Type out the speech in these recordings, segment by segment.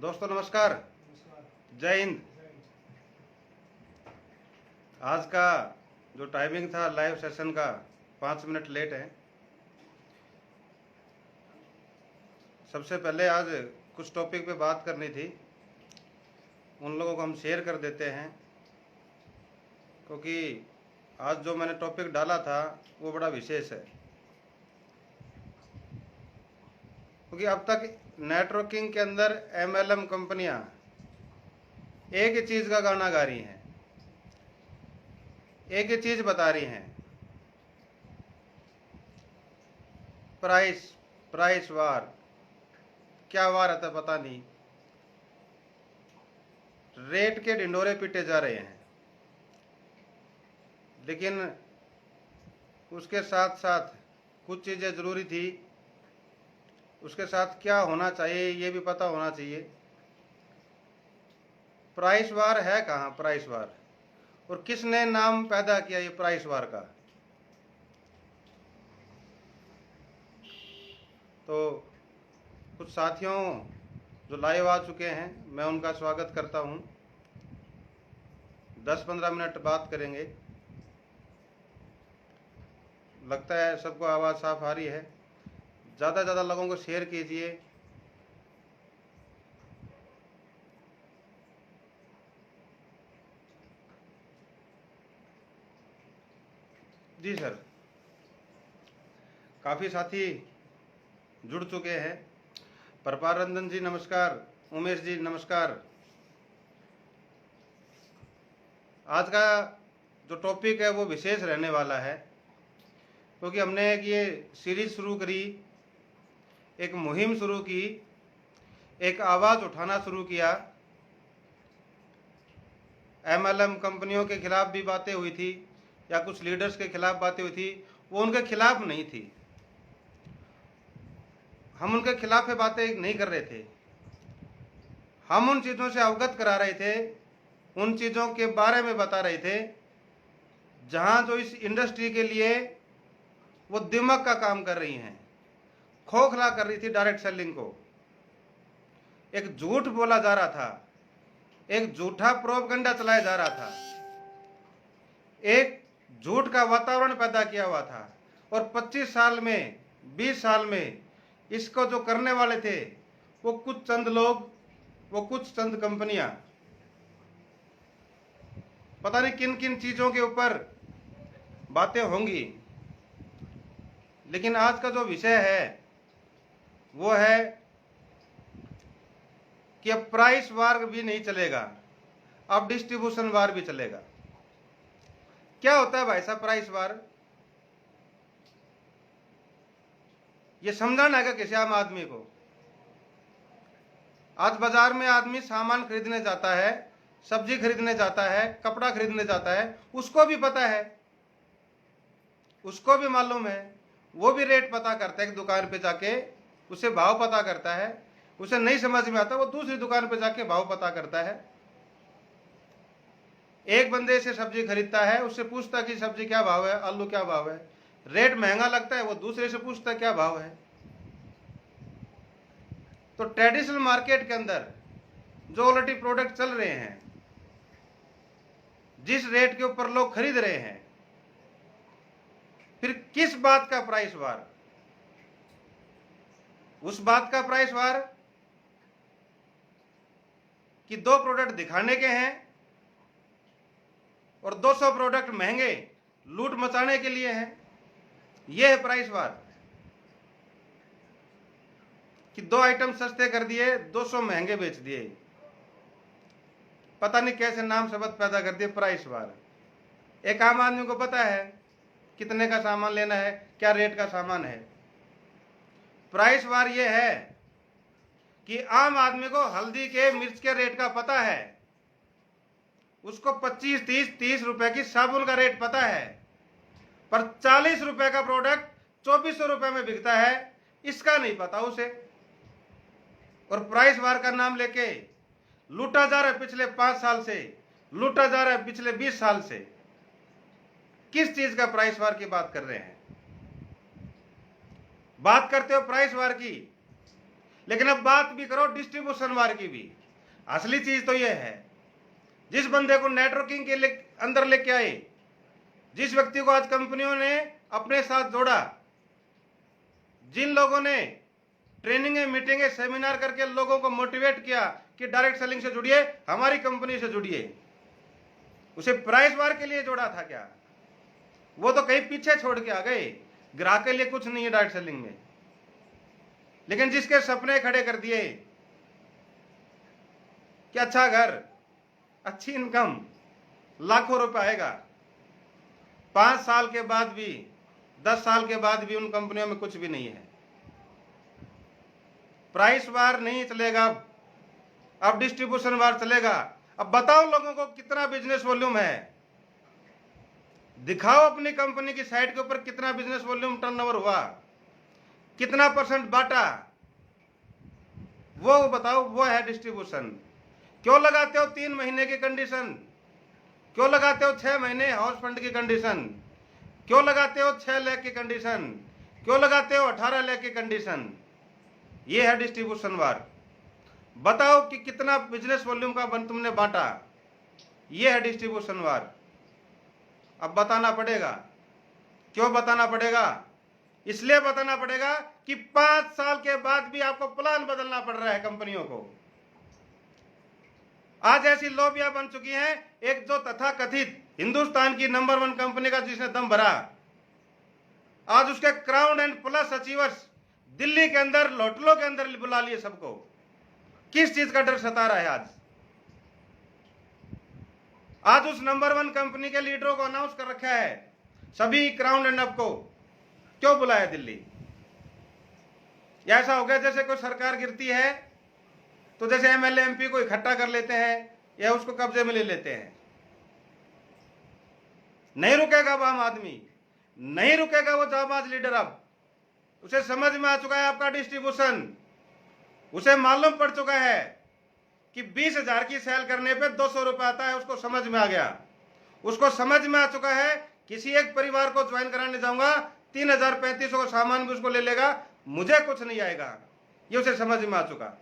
दोस्तों नमस्कार, जय हिंद। आज का जो टाइमिंग था लाइव सेशन का 5 मिनट लेट है। सबसे पहले आज कुछ टॉपिक पे बात करनी थी, उन लोगों को हम शेयर कर देते हैं, क्योंकि आज जो मैंने टॉपिक डाला था वो बड़ा विशेष है। क्योंकि अब तक नेटवर्किंग के अंदर MLM कंपनियां एक ही चीज़ का गाना गा रही हैं, एक ही चीज़ बता रही हैं, प्राइस वार। क्या वार है पता नहीं, रेट के ढिंडोरे पीटे जा रहे हैं। लेकिन उसके साथ साथ कुछ चीज़ें ज़रूरी थी, उसके साथ क्या होना चाहिए ये भी पता होना चाहिए। प्राइस वार है कहाँ प्राइस वार, और किसने नाम पैदा किया ये प्राइस वार का। तो कुछ साथियों जो लाइव आ चुके हैं मैं उनका स्वागत करता हूँ। 10-15 मिनट बात करेंगे। लगता है सबको आवाज़ साफ आ रही है। ज़्यादा से ज़्यादा लोगों को शेयर कीजिए। जी सर, काफ़ी साथी जुड़ चुके हैं। प्रपार रंजन जी नमस्कार, उमेश जी नमस्कार। आज का जो टॉपिक है वो विशेष रहने वाला है, क्योंकि हमने एक ये सीरीज शुरू करी, एक मुहिम शुरू की, एक आवाज़ उठाना शुरू किया। MLM कंपनियों के खिलाफ भी बातें हुई थी या कुछ लीडर्स के खिलाफ बातें हुई थी, वो उनके खिलाफ नहीं थी। हम उनके खिलाफ बातें नहीं कर रहे थे, हम उन चीज़ों से अवगत करा रहे थे, उन चीज़ों के बारे में बता रहे थे जहां जो इस इंडस्ट्री के लिए वो दिमाग का काम कर रही हैं, खोखला कर रही थी डायरेक्ट सेलिंग को। एक झूठ बोला जा रहा था, एक झूठा प्रोपगंडा चलाया जा रहा था, एक झूठ का वातावरण पैदा किया हुआ था। और 25 साल में 20 साल में इसको जो करने वाले थे वो कुछ चंद लोग, वो कुछ चंद कंपनियां। पता नहीं किन किन चीज़ों के ऊपर बातें होंगी, लेकिन आज का जो विषय है वो है कि अब प्राइस वार भी नहीं चलेगा, अब डिस्ट्रीब्यूशन वार भी चलेगा। क्या होता है भाई साहब प्राइस वार? ये समझाना है किसी आम आदमी को। आज बाजार में आदमी सामान खरीदने जाता है, सब्जी खरीदने जाता है, कपड़ा खरीदने जाता है, उसको भी पता है, उसको भी मालूम है, वो भी रेट पता करता है कि दुकान पे जाके उसे भाव पता करता है। उसे नहीं समझ में आता वो दूसरी दुकान पे जाके भाव पता करता है। एक बंदे से सब्जी खरीदता है, उससे पूछता कि सब्जी क्या भाव है, आलू क्या भाव है। रेट महंगा लगता है, वो दूसरे से पूछता क्या भाव है। तो ट्रेडिशनल मार्केट के अंदर जो ऑलरेडी प्रोडक्ट चल रहे हैं, जिस रेट के ऊपर लोग खरीद रहे हैं, फिर किस बात का प्राइस वार? उस बात का प्राइस वार कि 2 प्रोडक्ट दिखाने के हैं और 200 प्रोडक्ट महंगे लूट मचाने के लिए हैं। यह है प्राइस वार कि 2 आइटम सस्ते कर दिए, 200 महंगे बेच दिए। पता नहीं कैसे नाम शब्द पैदा कर दिए प्राइस वार। एक आम आदमी को पता है कितने का सामान लेना है, क्या रेट का सामान है। प्राइस वार ये है कि आम आदमी को हल्दी के मिर्च के रेट का पता है, उसको 25-30 रुपए की साबुन का रेट पता है, पर 40 रुपए का प्रोडक्ट 2400 रुपए में बिकता है, इसका नहीं पता उसे। और प्राइस वार का नाम लेके लूटा जा रहा है, पिछले 5 साल से लूटा जा रहा है, पिछले 20 साल से। किस चीज का प्राइस वार की बात कर रहे हैं? बात करते हो प्राइस वार की, लेकिन अब बात भी करो डिस्ट्रीब्यूशन वार की भी। असली चीज तो यह है, जिस बंदे को नेटवर्किंग के लिए अंदर लेके आए, जिस व्यक्ति को आज कंपनियों ने अपने साथ जोड़ा, जिन लोगों ने ट्रेनिंग मीटिंग सेमिनार करके लोगों को मोटिवेट किया कि डायरेक्ट सेलिंग से जुड़िए, हमारी कंपनी से जुड़िए, उसे प्राइस वार के लिए जोड़ा था क्या? वो तो कहीं पीछे छोड़ के आ गए। ग्राहक के लिए कुछ नहीं है डायरेक्ट सेलिंग में, लेकिन जिसके सपने खड़े कर दिए कि अच्छा घर, अच्छी इनकम, लाखों रुपए आएगा, 5 साल के बाद भी, 10 साल के बाद भी उन कंपनियों में कुछ भी नहीं है। प्राइस वार नहीं चलेगा, अब डिस्ट्रीब्यूशन वार चलेगा। अब बताओ लोगों को कितना बिजनेस वॉल्यूम है, दिखाओ अपनी कंपनी की साइट के ऊपर कितना बिजनेस वॉल्यूम टर्नओवर हुआ, कितना % बांटा, वो बताओ। वो है डिस्ट्रीब्यूशन। क्यों लगाते हो 3 महीने की कंडीशन? क्यों लगाते हो 6 महीने हाउस फंड की कंडीशन? क्यों लगाते हो 6 लाख की कंडीशन? क्यों लगाते हो 18 लाख की कंडीशन? ये है डिस्ट्रीब्यूशन वार। बताओ कि कितना बिजनेस वॉल्यूम का तुमने बांटा, ये है डिस्ट्रीब्यूशन वार। अब बताना पड़ेगा। क्यों बताना पड़ेगा? इसलिए बताना पड़ेगा कि 5 साल के बाद भी आपको प्लान बदलना पड़ रहा है कंपनियों को। आज ऐसी लॉबियां बन चुकी हैं, एक जो तथाकथित हिंदुस्तान की नंबर 1 कंपनी का जिसने दम भरा, आज उसके crown and plus achievers Delhi के अंदर होटलों के अंदर बुला लिए सबको। किस चीज का डर सता रहा है आज? आज उस नंबर 1 कंपनी के लीडरों को अनाउंस कर रखा है, सभी क्राउन एंड अप को क्यों बुलाया दिल्ली? ऐसा हो गया जैसे कोई सरकार गिरती है तो जैसे एमएलए एमपी को इकट्ठा कर लेते हैं या उसको कब्जे में ले लेते हैं। नहीं रुकेगा वो आम आदमी, नहीं रुकेगा वो जाबाज लीडर। अब उसे समझ में आ चुका है आपका डिस्ट्रीब्यूशन। उसे मालूम पड़ चुका है कि 20,000 की सेल करने पे 200 रुपए आता है। उसको समझ में आ गया। उसको समझ में आ चुका है, किसी एक परिवार को ज्वाइन कराने जाऊंगा 3,000-3,500 का सामान भी उसको ले लेगा, मुझे कुछ नहीं आएगा। ये उसे समझ में आ चुका।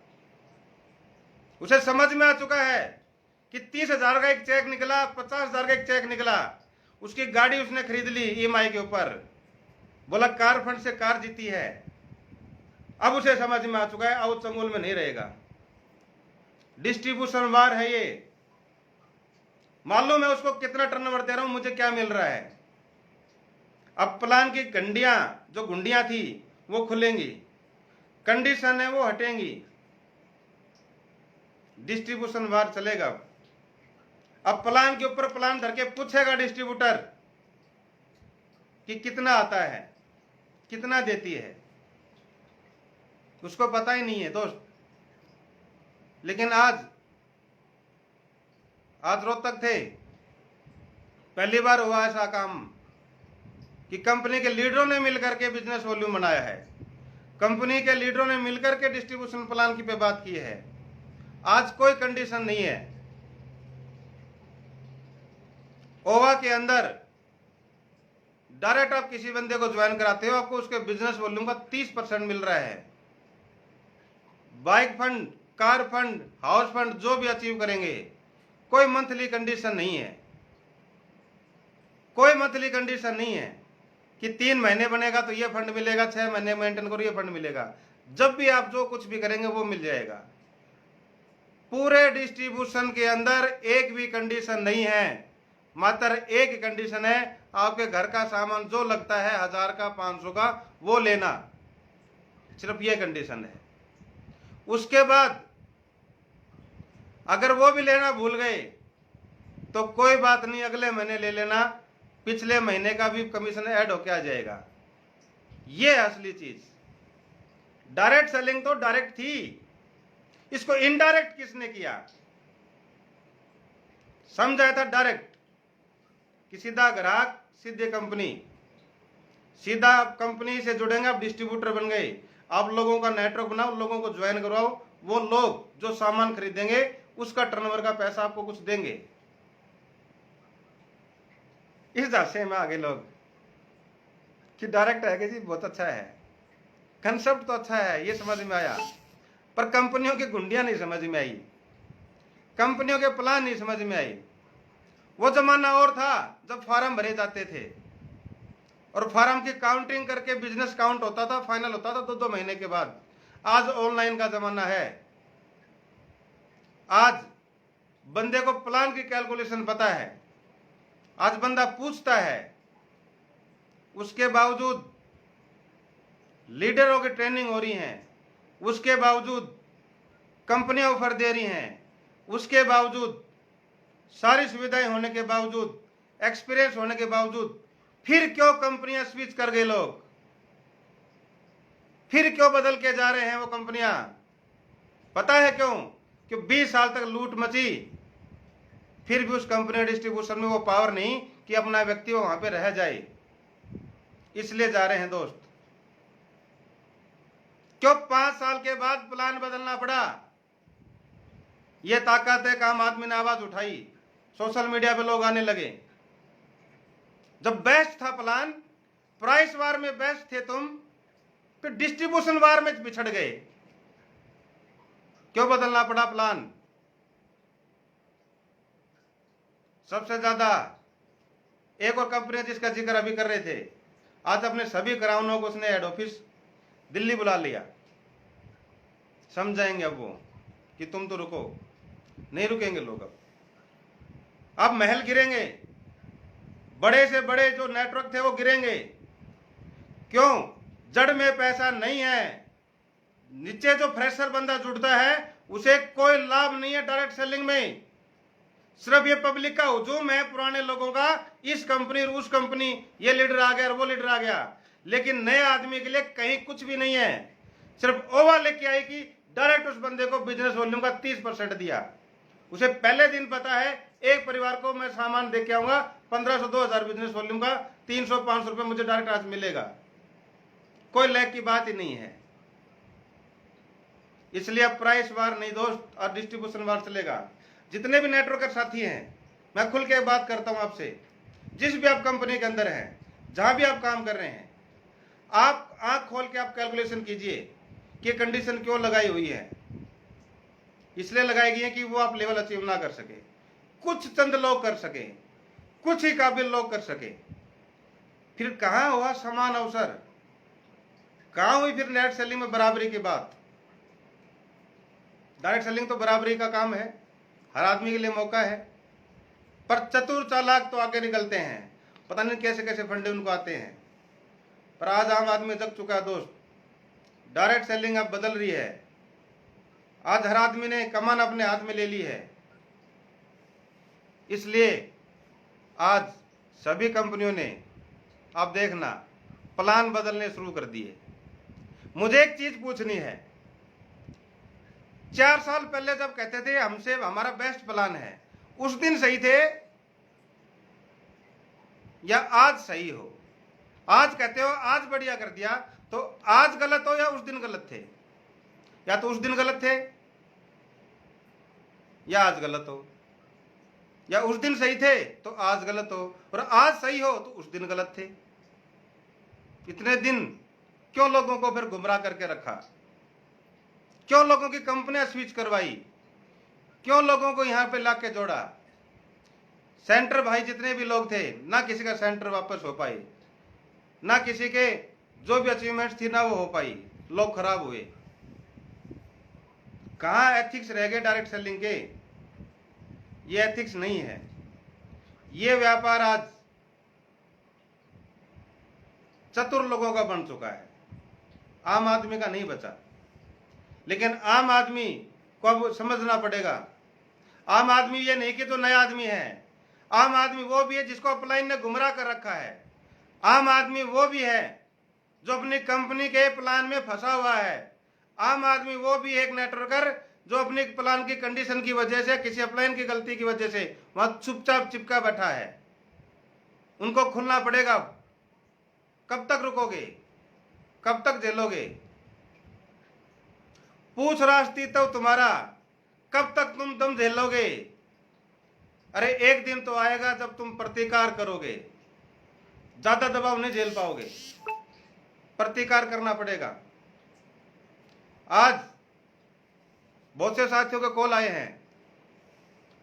उसे समझ में आ चुका है कि 30,000 का एक चेक निकला, 50,000 का एक चेक निकला, उसकी गाड़ी उसने खरीद ली ईएमआई के ऊपर, बोला कार फंड से कार जीती है। अब उसे समझ में आ चुका है, अब चंगुल में नहीं रहेगा। डिस्ट्रीब्यूशन वार है ये। मालूम है उसको कितना टर्नओवर दे रहा हूं, मुझे क्या मिल रहा है। अब प्लान की गंडियां, जो गुंडियां थी वो खुलेंगी, कंडीशन है वो हटेंगी, डिस्ट्रीब्यूशन वार चलेगा। अब प्लान के ऊपर प्लान धर के पूछेगा डिस्ट्रीब्यूटर कि कितना आता है, कितना देती है, उसको पता ही नहीं है दोस्त। लेकिन आज रोहतक थे, पहली बार हुआ ऐसा काम कि कंपनी के लीडरों ने मिलकर के बिजनेस वॉल्यूम बनाया है, कंपनी के लीडरों ने मिलकर के डिस्ट्रीब्यूशन प्लान की पे बात की है। आज कोई कंडीशन नहीं है। ओवा के अंदर डायरेक्ट आप किसी बंदे को ज्वाइन कराते हो, आपको उसके बिजनेस वॉल्यूम का 30% मिल रहा है। Bike fund, car fund, house fund जो भी अचीव करेंगे, कोई मंथली कंडीशन नहीं है। कोई मंथली कंडीशन नहीं है कि 3 महीने बनेगा तो ये फंड मिलेगा, 6 महीने मेंटेन करो ये फंड मिलेगा। जब भी आप जो कुछ भी करेंगे वो मिल जाएगा। पूरे डिस्ट्रीब्यूशन के अंदर एक भी कंडीशन नहीं है, मात्र एक कंडीशन है, आपके घर का सामान जो लगता है 1000 का 500 का वो लेना, सिर्फ ये कंडीशन है। उसके बाद अगर वो भी लेना भूल गए तो कोई बात नहीं, अगले महीने ले लेना, पिछले महीने का भी कमीशन ऐड होके आ जाएगा। ये असली चीज। डायरेक्ट सेलिंग तो डायरेक्ट थी, इसको इनडायरेक्ट किसने किया? समझाया था डायरेक्ट कि सीधा ग्राहक सीधे कंपनी, सीधा कंपनी से जुड़ेंगे, आप डिस्ट्रीब्यूटर बन गए, आप लोगों का नेटवर्क बनाओ, लोगों को ज्वाइन करवाओ, वो लोग जो सामान खरीदेंगे उसका टर्नओवर का पैसा आपको कुछ देंगे। इस झांसे में आगे लोग कि डायरेक्ट है कि जी बहुत अच्छा है, कंसेप्ट तो अच्छा है, ये समझ में आया। पर कंपनियों की गुंडियां नहीं समझ में आई, कंपनियों के प्लान नहीं समझ में आई। वो जमाना और था जब फार्म भरे जाते थे और फार्म की काउंटिंग करके बिजनेस काउंट होता था, फाइनल होता था 2-2 महीने के बाद। आज ऑनलाइन का जमाना है। आज बंदे को प्लान की कैलकुलेशन पता है। आज बंदा पूछता है, उसके बावजूद लीडरों की ट्रेनिंग हो रही है, उसके बावजूद कंपनियां ऑफर दे रही हैं, उसके बावजूद सारी सुविधाएं होने के बावजूद, एक्सपीरियंस होने के बावजूद फिर क्यों कंपनियां स्विच कर गए लोग? फिर क्यों बदल के जा रहे हैं वो कंपनियां? पता है क्यों? कि 20 साल तक लूट मची, फिर भी उस कंपनी डिस्ट्रीब्यूशन में वो पावर नहीं कि अपना व्यक्ति वहां पे रह जाए, इसलिए जा रहे हैं दोस्त। क्यों 5 साल के बाद प्लान बदलना पड़ा? ये ताकत है कि आम आदमी ने आवाज उठाई, सोशल मीडिया पे लोग आने लगे। जब बेस्ट था प्लान, प्राइस वार में बेस्ट थे तुम, फिर डिस्ट्रीब्यूशन वार में बिछड़ गए। क्यों बदलना पड़ा प्लान? सबसे ज्यादा एक और कंपनी जिसका जिक्र अभी कर रहे थे, आज अपने सभी ग्राउंडों को उसने हेड ऑफिस दिल्ली बुला लिया। समझाएंगे अब वो कि तुम तो रुको। नहीं रुकेंगे लोग। अब महल गिरेंगे, बड़े से बड़े जो नेटवर्क थे वो गिरेंगे। क्यों? जड़ में पैसा नहीं है। नीचे जो फ्रेशर बंदा जुड़ता है उसे कोई लाभ नहीं है डायरेक्ट सेलिंग में। सिर्फ ये पब्लिक का हुजूम है पुराने लोगों का, इस कंपनी उस कंपनी, ये लीडर आ गया और वो लीडर आ गया। लेकिन नए आदमी के लिए कहीं कुछ भी नहीं है। सिर्फ ओवा लेके आई कि डायरेक्ट उस बंदे को बिजनेस वॉल्यूम का 30% दिया। उसे पहले दिन पता है एक परिवार को मैं सामान दे के आऊंगा 1500-2000 बिजनेस वॉल्यूम का, 300-500 रुपए मुझे डायरेक्ट आज मिलेगा। कोई लैग की बात ही नहीं है। इसलिए अब प्राइस वार नहीं दोस्त, और डिस्ट्रीब्यूशन वार चलेगा। जितने भी नेटवर्कर साथी हैं, मैं खुल के बात करता हूं आपसे, जिस भी आप कंपनी के अंदर हैं, जहां भी आप काम कर रहे हैं, आप आंख खोल के आप कैलकुलेशन कीजिए कि कंडीशन क्यों लगाई हुई है। इसलिए लगाई गई है कि वो आप लेवल अचीव ना कर सके, कुछ चंद लोग कर सके, कुछ ही काबिल लोग कर सके। फिर कहां हुआ समान अवसर? कहां हुई फिर नेट सेलिंग में बराबरी की बात? डायरेक्ट सेलिंग तो बराबरी का काम है, हर आदमी के लिए मौका है। पर चतुर चालाक तो आगे निकलते हैं, पता नहीं कैसे कैसे फंडे उनको आते हैं। पर आज आम आदमी जग चुका है दोस्त। डायरेक्ट सेलिंग अब बदल रही है। आज हर आदमी ने कमान अपने हाथ में ले ली है। इसलिए आज सभी कंपनियों ने, आप देखना, प्लान बदलने शुरू कर दिए। मुझे एक चीज पूछनी है, 4 साल पहले जब कहते थे हमसे हमारा बेस्ट प्लान है, उस दिन सही थे या आज सही हो? आज कहते हो आज बढ़िया कर दिया, तो आज गलत हो या उस दिन गलत थे? या तो उस दिन गलत थे या आज गलत हो, या उस दिन सही थे तो आज गलत हो, और आज सही हो तो उस दिन गलत थे। इतने दिन क्यों लोगों को फिर गुमराह करके रखा? क्यों लोगों की कंपनियां स्विच करवाई? क्यों लोगों को यहां पे लाके जोड़ा? सेंटर भाई जितने भी लोग थे, ना किसी का सेंटर वापस हो पाए, ना किसी के जो भी अचीवमेंट्स थी ना वो हो पाई। लोग खराब हुए। कहां एथिक्स रह गए डायरेक्ट सेलिंग के? ये एथिक्स नहीं है। ये व्यापार आज चतुर लोगों का बन चुका है, आम आदमी का नहीं बचा। लेकिन आम आदमी को अब समझना पड़ेगा। आम आदमी ये नहीं कि जो नया आदमी है, आम आदमी वो भी है जिसको अपलाइन ने गुमराह कर रखा है। आम आदमी वो भी है जो अपनी कंपनी के प्लान में फंसा हुआ है। आम आदमी वो भी एक नेटवर्कर जो अपनी प्लान की कंडीशन की वजह से, किसी अपलाइन की गलती की वजह से वहां चुपचाप चिपका बैठा है। उनको खुलना पड़ेगा। कब तक रुकोगे? कब तक झेलोगे? पूछ रास्ती तो तुम्हारा, कब तक तुम दम झेलोगे? अरे एक दिन तो आएगा जब तुम प्रतिकार करोगे। ज्यादा दबाव नहीं झेल पाओगे, प्रतिकार करना पड़ेगा। आज बहुत से साथियों के कॉल आए हैं,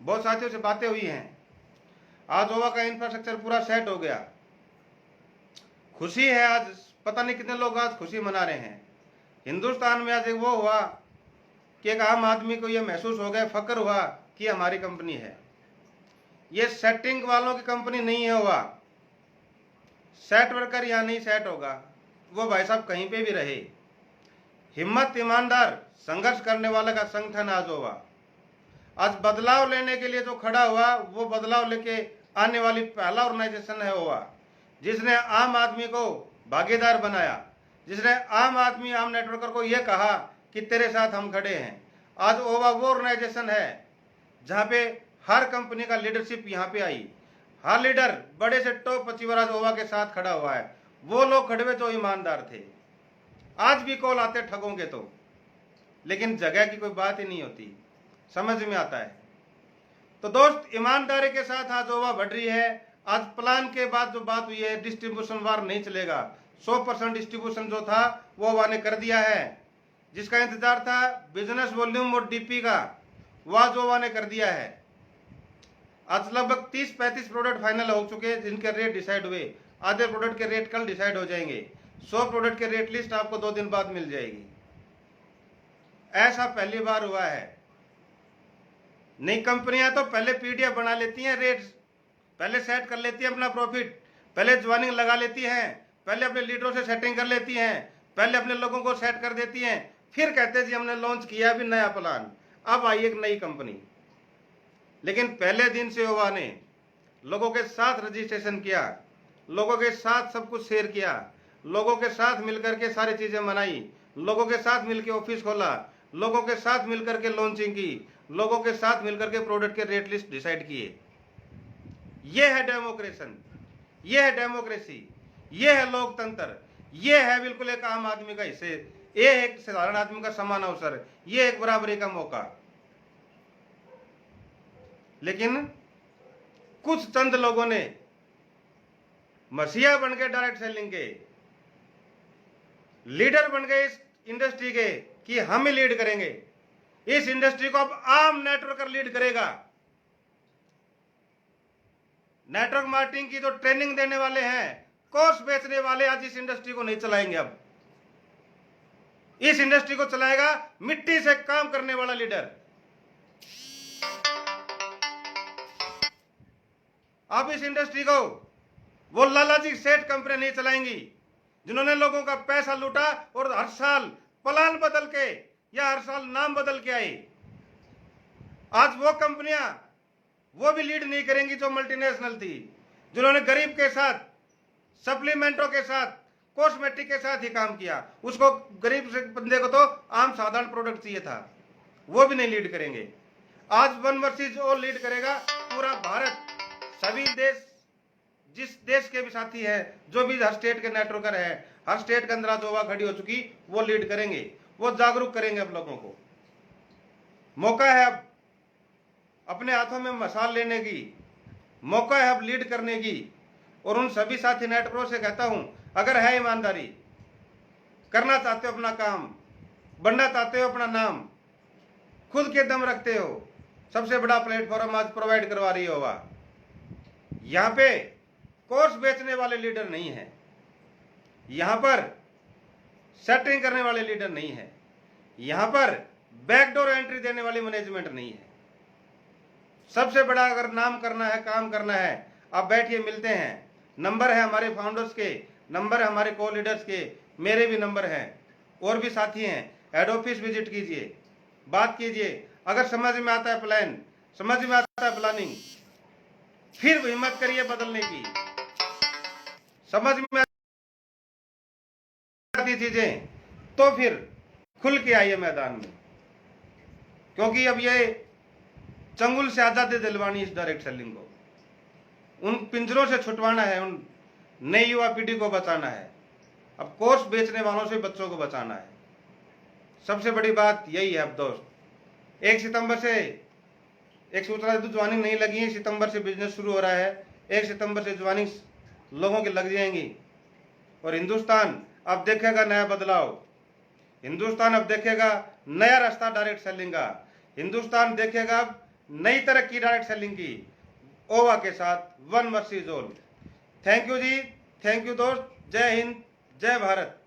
बहुत साथियों से बातें हुई हैं। आज ओवा का इंफ्रास्ट्रक्चर पूरा सेट हो गया, खुशी है। आज पता नहीं कितने लोग आज खुशी मना रहे हैं। हिंदुस्तान में आज एक वो हुआ कि एक आम आदमी को ये महसूस हो गया, फक्र हुआ कि हमारी कंपनी है। ये सेटिंग वालों की कंपनी नहीं है। हुआ सेट वर्कर यहाँ नहीं सेट होगा, वो भाई साहब कहीं पे भी रहे। हिम्मत, ईमानदार, संघर्ष करने वाला का संगठन आज होगा। आज बदलाव लेने के लिए जो खड़ा हुआ, वो बदलाव लेके आने वाली पहला ऑर्गेनाइजेशन है ओवा, जिसने आम आदमी को भागीदार बनाया, जिसने आम आदमी, आम नेटवर्कर को यह कहा कि तेरे साथ हम खड़े हैं। आज ओवा वो ऑर्गेनाइजेशन है जहां पे हर कंपनी का लीडरशिप यहाँ पे आई। हर लीडर बड़े से टॉप अचीवर आज ओवा के साथ खड़ा हुआ है। वो लोग खड़े हुए जो ईमानदार थे। आज भी कॉल आते ठगों के तो, लेकिन जगह की कोई बात ही नहीं होती, समझ में आता है। तो दोस्त, ईमानदारी के साथ आज ओवा बढ़ रही है। आज प्लान के बाद जो बात हुई है, डिस्ट्रीब्यूशन वार नहीं चलेगा। 100% डिस्ट्रीब्यूशन जो था वो ओवा ने कर दिया है। जिसका इंतजार था बिजनेस वॉल्यूम और डीपी का, वह जो ओवा ने कर दिया है। आज लगभग 30-35 प्रोडक्ट फाइनल हो चुके हैं, जिनके रेट डिसाइड हुए। आधे प्रोडक्ट के रेट कल डिसाइड हो जाएंगे। 100 प्रोडक्ट के रेट लिस्ट आपको 2 दिन बाद मिल जाएगी। ऐसा पहली बार हुआ है। नई कंपनियां तो पहले पीडीएफ बना लेती हैं, रेट्स पहले सेट कर लेती हैं, अपना प्रॉफिट पहले ज्वाइनिंग लगा लेती हैं, पहले अपने लीडरों से सेटिंग कर लेती हैं, पहले अपने लोगों को सेट कर देती हैं, फिर कहते हैं जी हमने लॉन्च किया अभी नया प्लान, अब आई एक नई कंपनी। लेकिन पहले दिन से ओवा ने लोगों के साथ रजिस्ट्रेशन किया, लोगों के साथ सब कुछ शेयर किया, लोगों के साथ मिलकर के सारी चीजें मनाई, लोगों के साथ मिलकर ऑफिस खोला, लोगों के साथ मिलकर के लॉन्चिंग की, लोगों के साथ मिलकर के प्रोडक्ट के रेट लिस्ट डिसाइड किए। यह है डेमोक्रेशन, यह है डेमोक्रेसी, यह है लोकतंत्र, यह है बिल्कुल एक आम आदमी का हिस्से, यह एक साधारण आदमी का समान अवसर, यह एक बराबरी का मौका। लेकिन कुछ चंद लोगों ने मसीहा बन गए, डायरेक्ट सेलिंग के लीडर बन गए इस इंडस्ट्री के, कि हम ही लीड करेंगे इस इंडस्ट्री को। अब आम नेटवर्कर लीड करेगा। नेटवर्क मार्केटिंग की जो ट्रेनिंग देने वाले हैं, कोर्स बेचने वाले, आज इस इंडस्ट्री को नहीं चलाएंगे। अब इस इंडस्ट्री को चलाएगा मिट्टी से काम करने वाला लीडर। अब इस इंडस्ट्री को वो लालाजी सेठ कंपनी नहीं चलाएंगी, जिन्होंने लोगों का पैसा लूटा और हर साल प्लान बदल के या हर साल नाम बदल के आई। आज वो कंपनियां वो भी लीड नहीं करेंगी जो मल्टीनेशनल थी, जिन्होंने गरीब के साथ, सप्लीमेंटों के साथ, कॉस्मेटिक के साथ ही काम किया। उसको गरीब से बंदे को तो आम साधारण प्रोडक्ट चाहिए था, वो भी नहीं लीड करेंगे। आज वन वर्सेस ऑल लीड करेगा पूरा भारत। सभी देश, जिस देश के भी साथी हैं, जो भी हर स्टेट के नेटवर्कर है, हर स्टेट के अंदर आज ओवा खड़ी हो चुकी, वो लीड करेंगे, वो जागरूक करेंगे अब लोगों को। मौका है अब अपने हाथों में मसाल लेने की, मौका है अब लीड करने की। और उन सभी साथी नेटवर्करों से कहता हूं, अगर है ईमानदारी, करना चाहते हो अपना काम, बनना चाहते हो अपना नाम, खुद के दम रखते हो, सबसे बड़ा प्लेटफॉर्म आज प्रोवाइड करवा रही है ओवा। यहां पे कोर्स बेचने वाले लीडर नहीं है, यहां पर सेटिंग करने वाले लीडर नहीं है, यहां पर बैकडोर एंट्री देने वाली मैनेजमेंट नहीं है। सबसे बड़ा अगर नाम करना है, काम करना है, आप बैठिए, मिलते हैं। नंबर है हमारे फाउंडर्स के, नंबर है हमारे को लीडर्स के, मेरे भी नंबर हैं, और भी साथी हैं। हेड ऑफिस विजिट कीजिए, बात कीजिए। अगर समझ में आता है प्लान, समझ में आता है प्लानिंग, फिर हिम्मत करिए बदलने की। समझ में आती चीजें तो फिर खुल के आइए मैदान में, क्योंकि अब ये चंगुल से आजादी दिलवानी इस डायरेक्ट सेलिंग को, उन पिंजरों से छुटवाना है, उन नई युवा पीढ़ी को बचाना है। अब कोर्स बेचने वालों से बच्चों को बचाना है। सबसे बड़ी बात यही है। अब दोस्त, 1 सितंबर से एक सूचना ज्वाइनिंग नहीं लगी है, सितंबर से बिजनेस शुरू हो रहा है। 1 सितंबर से ज्वाइनिंग लोगों की लग जाएंगी और हिंदुस्तान अब देखेगा नया बदलाव। हिंदुस्तान अब देखेगा नया रास्ता डायरेक्ट सेलिंग का। हिंदुस्तान देखेगा अब नई तरक्की डायरेक्ट सेलिंग की, ओवा के साथ one versus all. Thank you जी, थैंक यू दोस्त। जय हिंद, जय भारत।